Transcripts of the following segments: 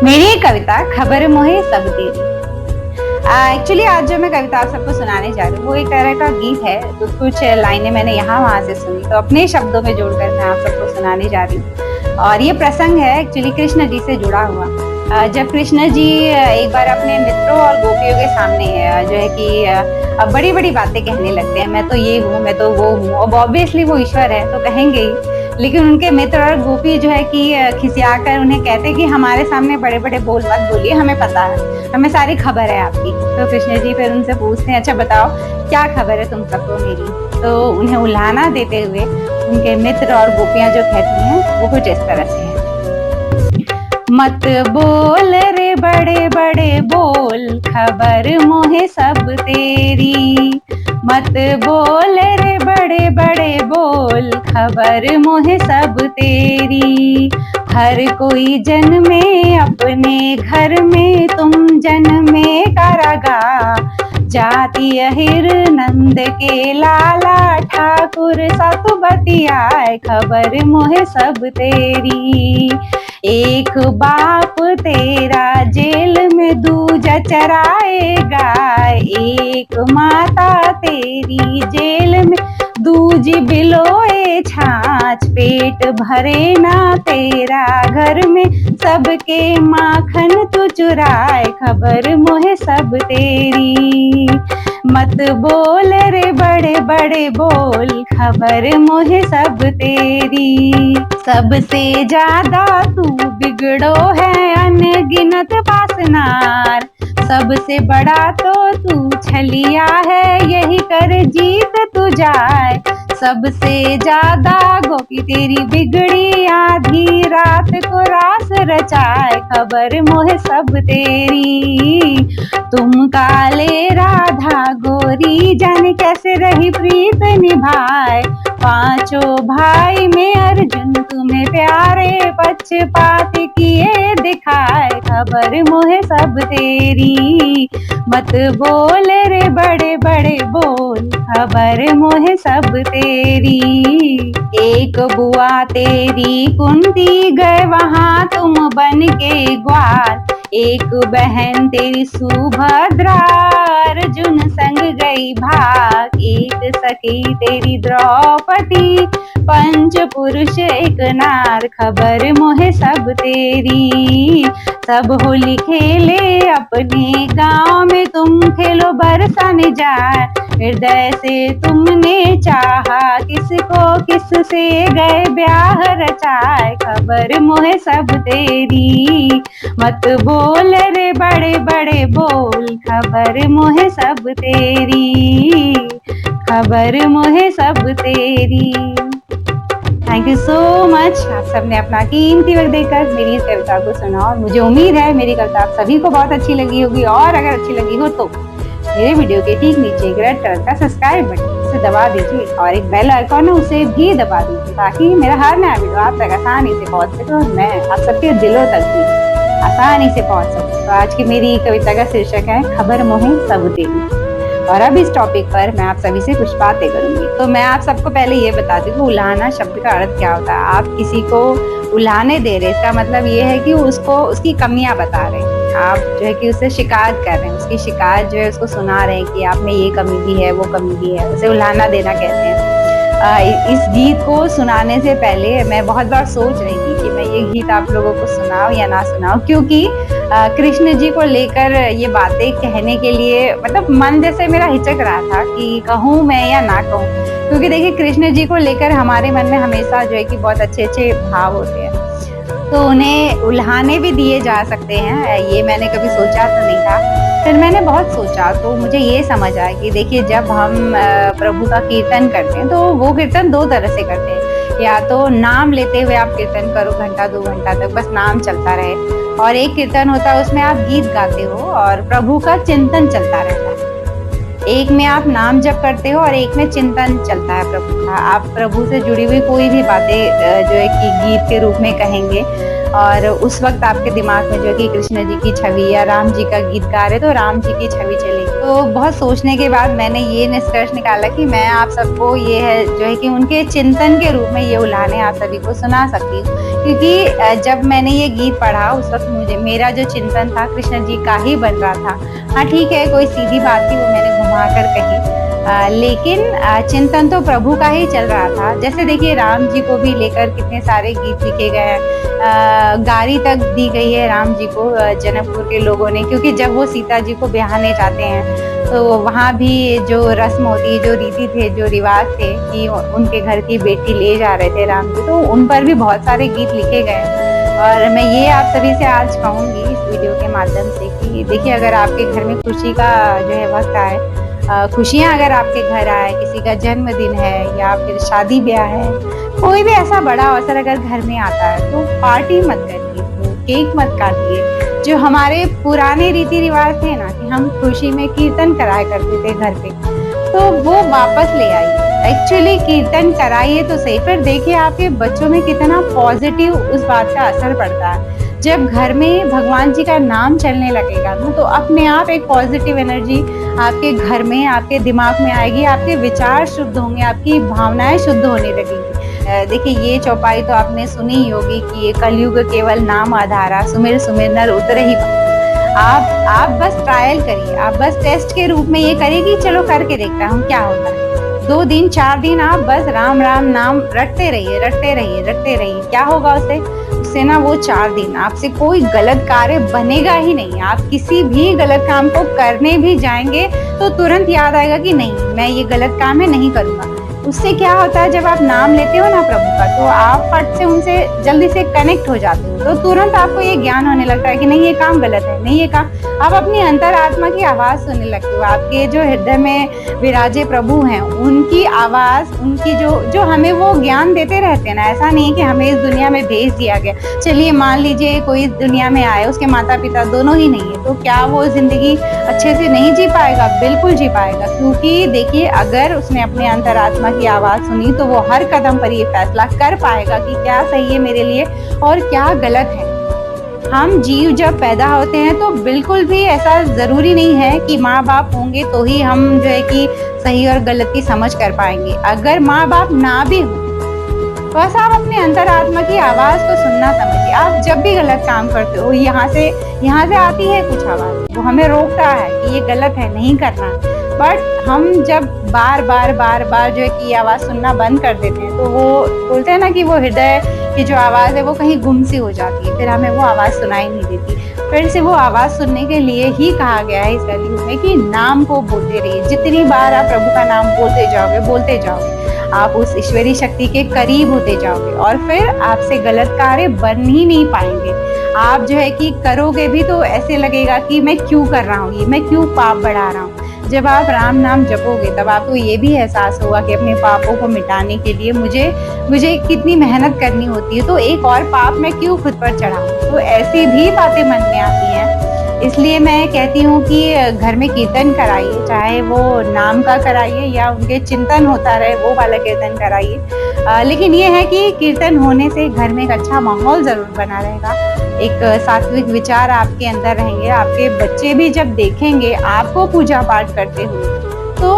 मेरी कविता खबर मोहे सब तेरी। एक्चुअली आज जो मैं कविता आप सबको सुनाने जा रही हूँ वो एक तरह का गीत है। तो कुछ लाइनें मैंने यहाँ वहां से सुनी तो अपने शब्दों में जोड़कर मैं आप सबको सुनाने जा रही हूँ। और ये प्रसंग है एक्चुअली कृष्ण जी से जुड़ा हुआ। जब कृष्ण जी एक बार अपने मित्रों और गोपियों के सामने जो है कि बड़ी बड़ी बातें कहने लगते हैं, मैं तो ये हूँ, मैं तो वो हूँ। अब ऑब्वियसली वो ईश्वर है तो कहेंगे ही, लेकिन उनके मित्र और गोपी जो है कि खिसियाकर उन्हें कहते कि हमारे सामने बड़े बड़े बोल मत बोलिए, हमें पता है, हमें सारी खबर है आपकी। तो कृष्ण जी फिर उनसे पूछते हैं, अच्छा बताओ क्या खबर है तुम सबको मेरी। तो उन्हें उल्हाना देते हुए उनके मित्र और गोपियां जो कहती हैं वो कुछ इस तरह से है। मत बोल रे बड़े बड़े बोल, खबर मोहे सब तेरी। मत बोल रे बड़े बड़े बोल, खबर मोहे सब तेरी। हर कोई जन्मे अपने घर में, तुम जन्मे कारागार। जाति अहिर नंद के लाला, ठाकुर सतुबती आए, खबर मोहे सब तेरी। एक बाप तेरा जेल में दूजा चराएगा, एक माता तेरी जेल में दूजी बिलोए छाछ। पेट भरे ना तेरा घर में, सबके माखन तू चुराए, खबर मोहे सब तेरी। मत बोल रे बड़े बड़े बोल, खबर मोहे सब तेरी। सबसे ज्यादा तू बिगड़ो है अनगिनत पासनार, सबसे बड़ा तो तू छलिया है, यही कर जीत तू जाए। सबसे ज्यादा गोपी तेरी बिगड़ी, आधी रात को रास रचाए, खबर मोहे सब तेरी। तुम काले राधा गोरी, जाने कैसे रही प्रीत निभाए। पांचों भाई में अर्जुन तुम्हें प्यारे, पक्षपात किए दिखाए, खबर मोहे सब तेरी। मत बोल रे बड़े बड़े बोल, खबर मोहे सब तेरी। एक बुआ तेरी कुंती गए वहां तुम बन के ग्वाल, एक बहन तेरी सुभद्रा अर्जुन संग गई भाग। एक सखी तेरी द्रौपदी, पंच पुरुष एक नार, खबर मोहे सब तेरी। सब होली खेले अपने गांव में, तुम खेलो बरसा न जाए। हृदय से तुमने चाहा किसको, किससे गए ब्याह रचाए, खबर मोहे सब तेरी। मत बोल रे बड़े बड़े बोल, खबर मोहे सब तेरी। खबर मोहे सब तेरी। Thank you so much. आप सबने अपना कीमती वक्त देकर मेरी इस कविता को सुना और मुझे उम्मीद है मेरी कविता आप सभी को बहुत अच्छी लगी होगी। और अगर अच्छी लगी हो तो मेरे वीडियो के ठीक नीचे एक रेड कलर का सब्सक्राइब बटन उसे दबा दीजिए और एक बेल आइकॉन है उसे भी दबा दीजिए, ताकि मेरा हर नया वीडियो आप तक आसानी से पहुंच सके और मैं आप सबके दिलों तक भी आसानी से पहुंच सकूं। तो आज की मेरी कविता का शीर्षक है खबर मोहे सब तेरी। और अब इस टॉपिक पर मैं आप सभी से कुछ बातें करूंगी। तो मैं आप सबको पहले ये बताती हूँ उल्हाना शब्द का अर्थ क्या होता है। आप किसी को उल्हाने दे रहे, इसका मतलब ये है कि उसको उसकी कमियां बता रहे हैं। आप जो है कि उससे शिकायत कर रहे हैं, उसकी शिकायत जो है उसको सुना रहे हैं कि आप में ये कमी भी है, वो कमी भी है, उसे उल्हाना देना कहते हैं। इस गीत को सुनाने से पहले मैं बहुत बार सोच रही थी कि मैं ये गीत आप लोगों को सुनाऊं या ना सुनाऊं, क्योंकि कृष्ण जी को लेकर ये बातें कहने के लिए मतलब मन जैसे मेरा हिचक रहा था कि कहूँ मैं या ना कहूँ। क्योंकि देखिए कृष्ण जी को लेकर हमारे मन में हमेशा जो है कि बहुत अच्छे अच्छे भाव होते हैं, तो उन्हें उल्हाने भी दिए जा सकते हैं। ये मैंने कभी सोचा तो नहीं था। फिर मैंने बहुत सोचा तो मुझे ये समझ आया कि देखिए जब हम प्रभु का कीर्तन करते हैं तो वो कीर्तन दो तरह से करते हैं। या तो नाम लेते हुए आप कीर्तन करो घंटा 2 घंटा तक, बस नाम चलता रहे, और एक कीर्तन होता है उसमें आप गीत गाते हो और प्रभु का चिंतन चलता रहता है। एक में आप नाम जप करते हो और एक में चिंतन चलता है प्रभु का। आप प्रभु से जुड़ी हुई कोई भी बातें जो है कि गीत के रूप में कहेंगे और उस वक्त आपके दिमाग में जो है कि कृष्ण जी की छवि या राम जी का गीत गा रहे तो राम जी की छवि चलेगी। तो बहुत सोचने के बाद मैंने ये निष्कर्ष निकाला कि मैं आप सबको ये है जो है कि उनके चिंतन के रूप में ये उल्हाने आप सभी को सुना सकती हूँ। क्योंकि जब मैंने ये गीत पढ़ा उस वक़्त मुझे मेरा जो चिंतन था कृष्ण जी का ही बन रहा था। हाँ, ठीक है, कोई सीधी बात थी वो मैंने घुमा कर कही। लेकिन चिंतन तो प्रभु का ही चल रहा था। जैसे देखिए राम जी को भी लेकर कितने सारे गीत लिखे गए हैं। गारी तक दी गई है राम जी को जनकपुर के लोगों ने, क्योंकि जब वो सीता जी को ब्याहने जाते हैं तो वहाँ भी जो रस्म होती है, जो रीति थे, जो रिवाज थे कि उनके घर की बेटी ले जा रहे थे राम जी, तो उन पर भी बहुत सारे गीत लिखे गए हैं। और मैं ये आप सभी से आज कहूँगी इस वीडियो के माध्यम से कि देखिए, अगर आपके घर में खुशी का जो है वक्त आए, खुशियाँ अगर आपके घर आए, किसी का जन्मदिन है या फिर शादी ब्याह है, कोई भी ऐसा बड़ा अवसर अगर घर में आता है तो पार्टी मत करिए, केक मत काटिए। जो हमारे पुराने रीति रिवाज थे ना कि हम खुशी में कीर्तन कराया करते थे घर पे, तो वो वापस ले आइए। एक्चुअली कीर्तन कराइए तो सही, फिर देखिए आपके बच्चों में कितना पॉजिटिव उस बात का असर पड़ता है। जब घर में भगवान जी का नाम चलने लगेगा ना, तो अपने आप एक पॉजिटिव एनर्जी आपके घर में, आपके दिमाग में आएगी, आपके विचार शुद्ध होंगे, आपकी भावनाएं शुद्ध होने लगेंगी। देखिए ये चौपाई तो आपने सुनी ही होगी कि ये कलयुग केवल नाम आधारा, सुमिर सुमिर नर उतरहि पार। आप बस ट्रायल करिए, आप बस टेस्ट के रूप में ये करिए कि चलो करके देखता हूँ क्या होता है। 2 दिन 4 दिन आप बस राम राम नाम रटते रहिए, रटते रहिए, रटते रहिए। क्या होगा उससे ना वो 4 दिन आपसे कोई गलत कार्य बनेगा ही नहीं। आप किसी भी गलत काम को करने भी जाएंगे तो तुरंत याद आएगा कि नहीं, मैं ये गलत काम है, नहीं करूँगा। उससे क्या होता है, जब आप नाम लेते हो ना प्रभु का, तो आप फट से उनसे जल्दी से कनेक्ट हो जाते हो, तो तुरंत आपको ये ज्ञान होने लगता है कि नहीं ये काम गलत है, नहीं ये काम। आप अपनी अंतरात्मा की आवाज सुनने लगते हो। आपके जो हृदय में विराजे प्रभु हैं, उनकी आवाज, उनकी जो हमें वो ज्ञान देते रहते हैं ना। ऐसा नहीं है कि हमें इस दुनिया में भेज दिया गया। चलिए मान लीजिए कोई इस दुनिया में आए, उसके माता पिता दोनों ही नहीं है, तो क्या वो जिंदगी अच्छे से नहीं जी पाएगा? बिल्कुल जी पाएगा, क्योंकि देखिए अगर उसने अपने अंतरात्मा की आवाज सुनी तो वो हर कदम पर ये फैसला कर पाएगा कि क्या सही है मेरे लिए और क्या गलत है। हम जीव जब पैदा होते हैं तो बिल्कुल भी ऐसा जरूरी नहीं है कि माँ बाप होंगे तो ही हम जो है कि सही और गलत की समझ कर पाएंगे। अगर माँ बाप ना भी हो, बस आप अपने अंतरात्मा की आवाज को सुनना समझिए। आप जब भी गलत काम करते हो, यहाँ से आती है कुछ आवाज, वो हमें रोकता है कि ये गलत है, नहीं करना। बट हम जब बार बार जो है कि आवाज सुनना बंद कर देते हैं, तो वो बोलते हैं ना कि वो हृदय की जो आवाज है वो कहीं गुम सी हो जाती है, फिर हमें वो आवाज सुनाई नहीं देती। फिर से वो आवाज सुनने के लिए ही कहा गया है इस कलयुग में कि नाम को बोलते रहिए। जितनी बार आप प्रभु का नाम बोलते जाओगे, आप उस ईश्वरीय शक्ति के करीब होते जाओगे और फिर आपसे गलत कार्य बन ही नहीं पाएंगे। आप जो है कि करोगे भी तो ऐसे लगेगा कि मैं क्यों कर रहा हूँ ये, मैं क्यों पाप बढ़ा रहा हूँ। जब आप राम नाम जपोगे तब आपको ये भी एहसास होगा कि अपने पापों को मिटाने के लिए मुझे कितनी मेहनत करनी होती है, तो एक और पाप मैं क्यों खुद पर चढ़ाऊं। तो ऐसी भी बातें मन में आती हैं। इसलिए मैं कहती हूँ कि घर में कीर्तन कराइए, चाहे वो नाम का कराइए या उनके चिंतन होता रहे वो वाला कीर्तन कराइए। लेकिन ये है कि कीर्तन होने से घर में एक अच्छा माहौल जरूर बना रहेगा, एक सात्विक विचार आपके अंदर रहेंगे। आपके बच्चे भी जब देखेंगे आपको पूजा पाठ करते हुए, तो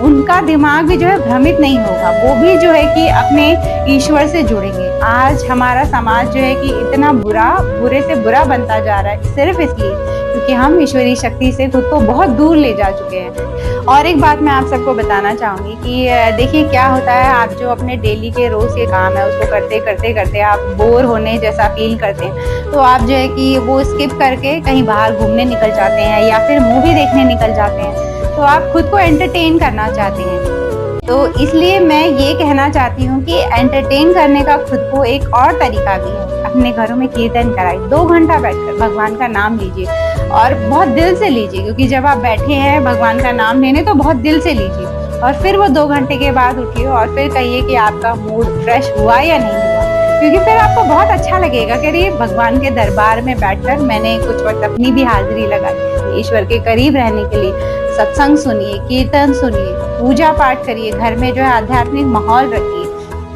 उनका दिमाग भी जो है भ्रमित नहीं होगा, वो भी जो है कि अपने ईश्वर से जुड़ेंगे। आज हमारा समाज जो है कि इतना बुरे से बुरा बनता जा रहा है सिर्फ इसलिए क्योंकि हम ईश्वरीय शक्ति से खुद को बहुत दूर ले जा चुके हैं। और एक बात मैं आप सबको बताना चाहूंगी कि देखिए क्या होता है, आप जो अपने डेली के रोज के काम है उसको करते आप बोर होने जैसा फील करते हैं, तो आप जो है कि वो स्किप करके कहीं बाहर घूमने निकल जाते हैं या फिर मूवी देखने निकल जाते हैं। तो आप खुद को एंटरटेन करना चाहते हैं, तो इसलिए मैं ये कहना चाहती हूँ कि एंटरटेन करने का खुद को एक और तरीका भी है। अपने घरों में कीर्तन कराइए, 2 घंटा बैठकर भगवान का नाम लीजिए और बहुत दिल से लीजिए, क्योंकि जब आप बैठे हैं भगवान का नाम लेने तो बहुत दिल से लीजिए। और फिर वो 2 घंटे के बाद उठिए और फिर कहिए कि आपका मूड फ्रेश हुआ या नहीं हुआ, क्योंकि फिर आपको बहुत अच्छा लगेगा कि अरे भगवान के दरबार में बैठकर मैंने कुछ वक्त अपनी भी हाजिरी लगाई। ईश्वर के करीब रहने के लिए सत्संग सुनिए, कीर्तन सुनिए, पूजा पाठ करिए, घर में जो है आध्यात्मिक माहौल रखिए,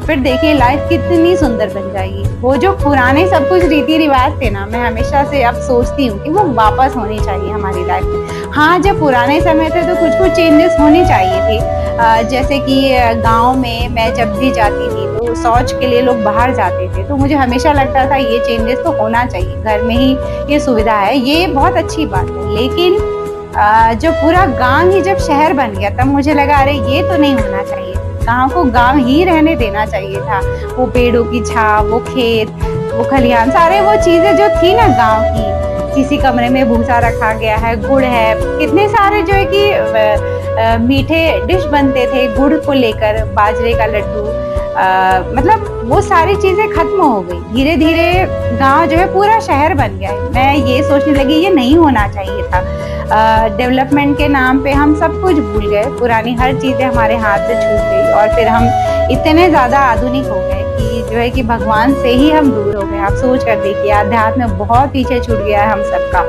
फिर देखिए लाइफ कितनी सुंदर बन जाएगी। वो जो पुराने सब कुछ रीति रिवाज थे ना, मैं हमेशा से अब सोचती हूँ कि वो वापस होने चाहिए हमारी लाइफ में। हाँ, जब पुराने समय थे तो कुछ चेंजेस होने चाहिए थे। जैसे कि गांव में मैं जब भी जाती थी तो शौच के लिए लोग बाहर जाते थे, तो मुझे हमेशा लगता था ये चेंजेस तो होना चाहिए, घर में ही ये सुविधा है, ये बहुत अच्छी बात है। लेकिन जो पूरा गांव ही जब शहर बन गया तब मुझे लगा अरे ये तो नहीं होना चाहिए, गांव को गांव ही रहने देना चाहिए था। वो पेड़ों की छाव, वो खेत, वो खलिहान, सारे वो चीजें जो थी ना गांव की, किसी कमरे में भूसा रखा गया है, गुड़ है, कितने सारे जो है कि मीठे डिश बनते थे गुड़ को लेकर, बाजरे का लड्डू, मतलब वो सारी चीजें खत्म हो गई। धीरे धीरे गांव जो है पूरा शहर बन गया है। मैं ये सोचने लगी ये नहीं होना चाहिए था। डेवलपमेंट के नाम पे हम सब कुछ भूल गए, पुरानी हर चीजें हमारे हाथ से छूट गई और फिर हम इतने ज्यादा आधुनिक हो गए कि जो है कि भगवान से ही हम दूर हो गए। आप सोच कर देखिए, अध्यात्म बहुत पीछे छूट गया है हम सबका।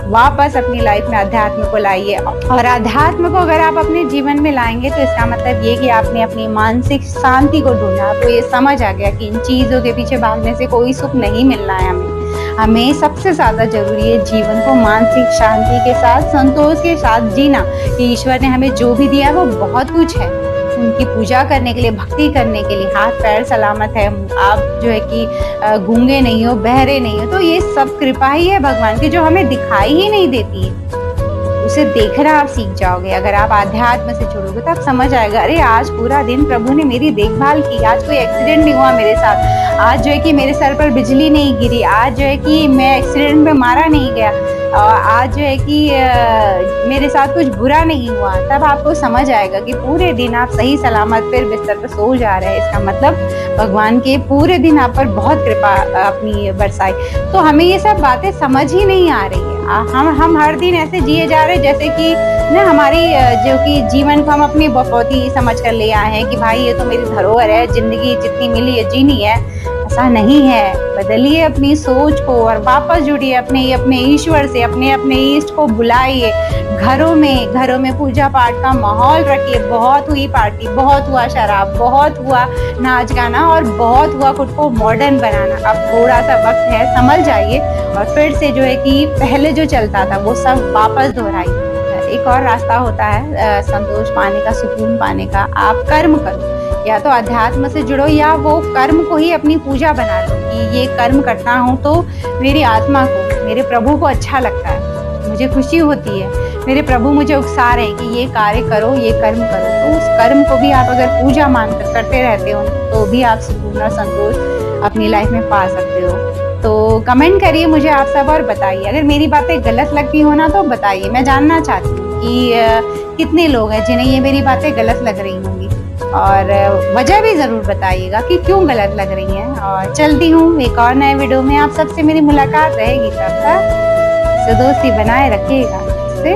वापस अपनी लाइफ में अध्यात्म को लाइए, और अध्यात्म को अगर आप अपने जीवन में लाएंगे तो इसका मतलब ये कि आपने अपनी मानसिक शांति को ढूंढा। तो ये समझ आ गया कि इन चीजों के पीछे भागने से कोई सुख नहीं मिलना है हमें सबसे ज्यादा जरूरी है जीवन को मानसिक शांति के साथ, संतोष के साथ जीना। कि ईश्वर ने हमें जो भी दिया है वो बहुत कुछ है, उनकी पूजा करने के लिए, भक्ति करने के लिए हाथ पैर सलामत है, आप जो है कि गूंगे नहीं हो, बहरे नहीं हो, तो ये सब कृपा ही है भगवान की जो हमें दिखाई ही नहीं देती है। उसे देखना आप सीख जाओगे। अगर आप आध्यात्म से जुड़ोगे तो आप समझ आएगा अरे आज पूरा दिन प्रभु ने मेरी देखभाल की, आज कोई एक्सीडेंट नहीं हुआ मेरे साथ, आज जो है कि मेरे सर पर बिजली नहीं गिरी, आज जो है कि मैं एक्सीडेंट में मारा नहीं गया, आज जो है कि मेरे साथ कुछ बुरा नहीं हुआ। तब आपको समझ आएगा कि पूरे दिन आप सही सलामत फिर बिस्तर पर सो जा रहे हैं, इसका मतलब भगवान के पूरे दिन आप पर बहुत कृपा अपनी बरसाई। तो हमें ये सब बातें समझ ही नहीं आ रही है। हम हर दिन ऐसे जिए जा रहे हैं जैसे कि ना हमारी जो कि जीवन को हम अपनी बपौती समझ कर ले आए हैं कि भाई ये तो मेरी धरोहर है, जिंदगी जितनी मिली है जीनी है। ऐसा नहीं है। बदलिए अपनी सोच को और वापस जुड़िए अपने ईश्वर से, अपने इष्ट को बुलाइए। घरों में पूजा पाठ का माहौल रखिए। बहुत हुई पार्टी, बहुत हुआ शराब, बहुत हुआ नाच गाना और बहुत हुआ खुद को मॉडर्न बनाना। अब थोड़ा सा वक्त है, संभल जाइए और फिर से जो है कि पहले जो चलता था वो सब वापस दोहराइए। एक और रास्ता होता है संतोष पाने का, सुकून पाने का। आप कर्म करो, या तो अध्यात्म से जुड़ो या वो कर्म को ही अपनी पूजा बना लो कि ये कर्म करता हूँ तो मेरी आत्मा को, मेरे प्रभु को अच्छा लगता है, मुझे खुशी होती है, मेरे प्रभु मुझे उकसा रहे हैं कि ये कार्य करो, ये कर्म करो। तो उस कर्म को भी आप अगर पूजा मानकर करते रहते हो तो भी आप सुकून और संतोष अपनी लाइफ में पा सकते हो। तो कमेंट करिए मुझे आप सब और बताइए। अगर मेरी बातें गलत लगती हो ना तो बताइए, मैं जानना चाहती हूँ कि कितने लोग हैं जिन्हें ये मेरी बातें गलत लग रही होंगी, और वजह भी ज़रूर बताइएगा कि क्यों गलत लग रही हैं। और चलती हूँ एक और नए वीडियो में, आप सबसे मेरी मुलाकात रहेगी। तब तक दोस्ती बनाए रखिएगा इससे